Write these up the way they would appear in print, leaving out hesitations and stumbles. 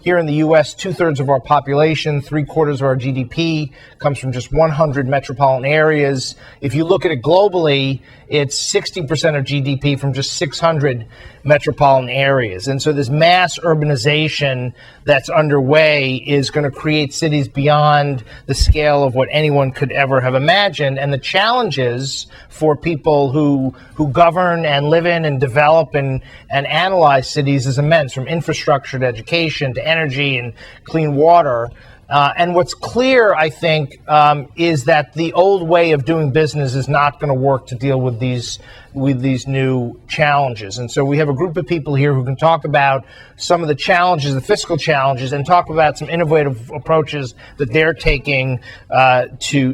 here in the U.S., 2/3 of our population, 3/4 of our GDP comes from just 100 metropolitan areas. If you look at it globally, it's 60% of GDP from just 600 metropolitan areas. And so this mass urbanization that's underway is going to create cities beyond the scale of what anyone could ever have imagined. And the challenges for people who govern and live in and develop and analyze cities is immense, from infrastructure to education to energy and clean water. And what's clear, I think, is that the old way of doing business is not going to work to deal with these new challenges. And so we have a group of people here who can talk about some of the challenges, the fiscal challenges, and talk about some innovative approaches that they're taking to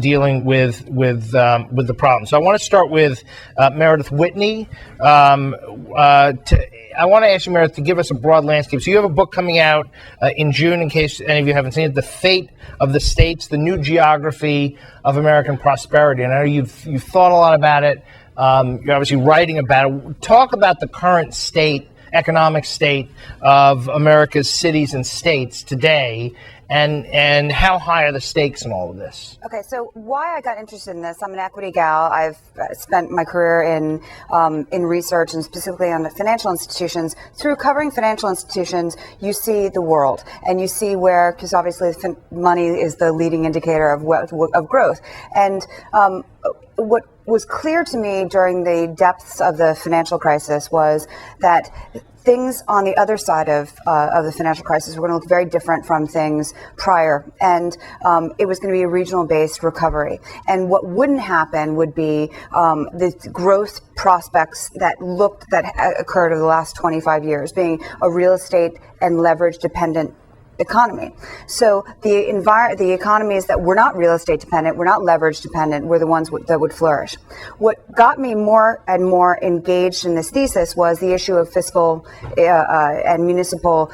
dealing with the problem. So I want to start with Meredith Whitney. I want to ask you, Meredith, to give us a broad landscape. So you have a book coming out in June, in case any of you haven't seen it, The Fate of the States, the New Geography of American Prosperity. And I know you've thought a lot about it. You're obviously writing about it. Talk about the current state, economic state of America's cities and states today, and how high are the stakes in all of this? Okay, so why I got interested in this, I'm an equity gal. I've spent my career in research and specifically on the financial institutions. Through covering financial institutions, you see the world and you see where, because obviously money is the leading indicator of growth. And what was clear to me during the depths of the financial crisis was that things on the other side of the financial crisis were going to look very different from things prior, and it was going to be a regional-based recovery. And what wouldn't happen would be the growth prospects that occurred over the last 25 years, being a real estate and leverage-dependent economy. So the economies that were not real estate dependent, were not leverage dependent, were the ones that would flourish. What got me more and more engaged in this thesis was the issue of fiscal and municipal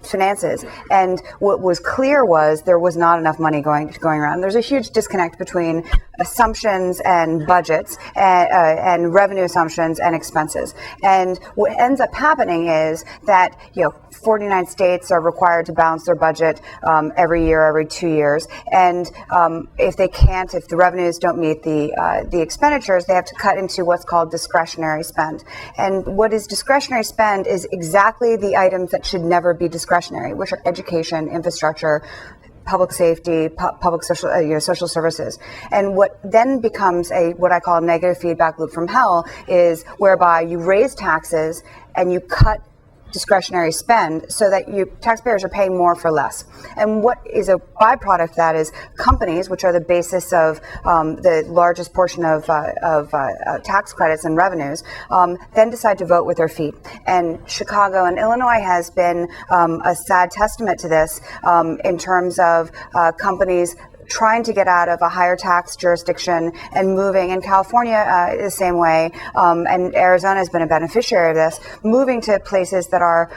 finances. And what was clear was there was not enough money going around. There's a huge disconnect between assumptions and budgets and revenue assumptions and expenses. And what ends up happening is that 49 states are required to balance their budget every year, every 2 years. And if the revenues don't meet the expenditures, they have to cut into what's called discretionary spend. And what is discretionary spend is exactly the items that should never be discretionary, which are education, infrastructure, public safety, public social services. And what then becomes what I call a negative feedback loop from hell is whereby you raise taxes and you cut discretionary spend so that taxpayers are paying more for less. And what is a byproduct of that is companies, which are the basis of the largest portion of tax credits and revenues, then decide to vote with their feet. And Chicago and Illinois has been a sad testament to this in terms of companies trying to get out of a higher tax jurisdiction and moving, in California the same way, and Arizona has been a beneficiary of this, moving to places that are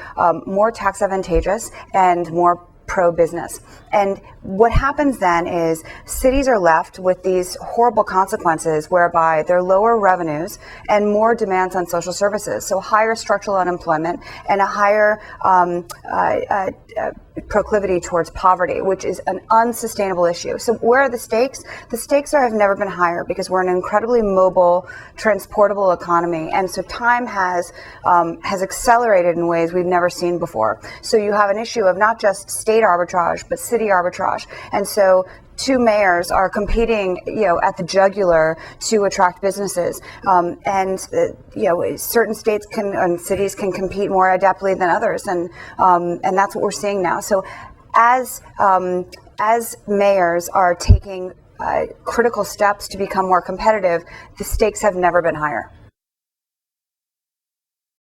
more tax advantageous and more pro-business. And what happens then is cities are left with these horrible consequences whereby there are lower revenues and more demands on social services. So higher structural unemployment and a higher proclivity towards poverty, which is an unsustainable issue. So where are the stakes? The stakes have never been higher because we're an incredibly mobile, transportable economy. And so time has accelerated in ways we've never seen before. So you have an issue of not just state arbitrage, but city arbitrage. And so two mayors are competing, at the jugular to attract businesses, certain states and cities can compete more adeptly than others, and that's what we're seeing now. So, as mayors are taking critical steps to become more competitive, the stakes have never been higher.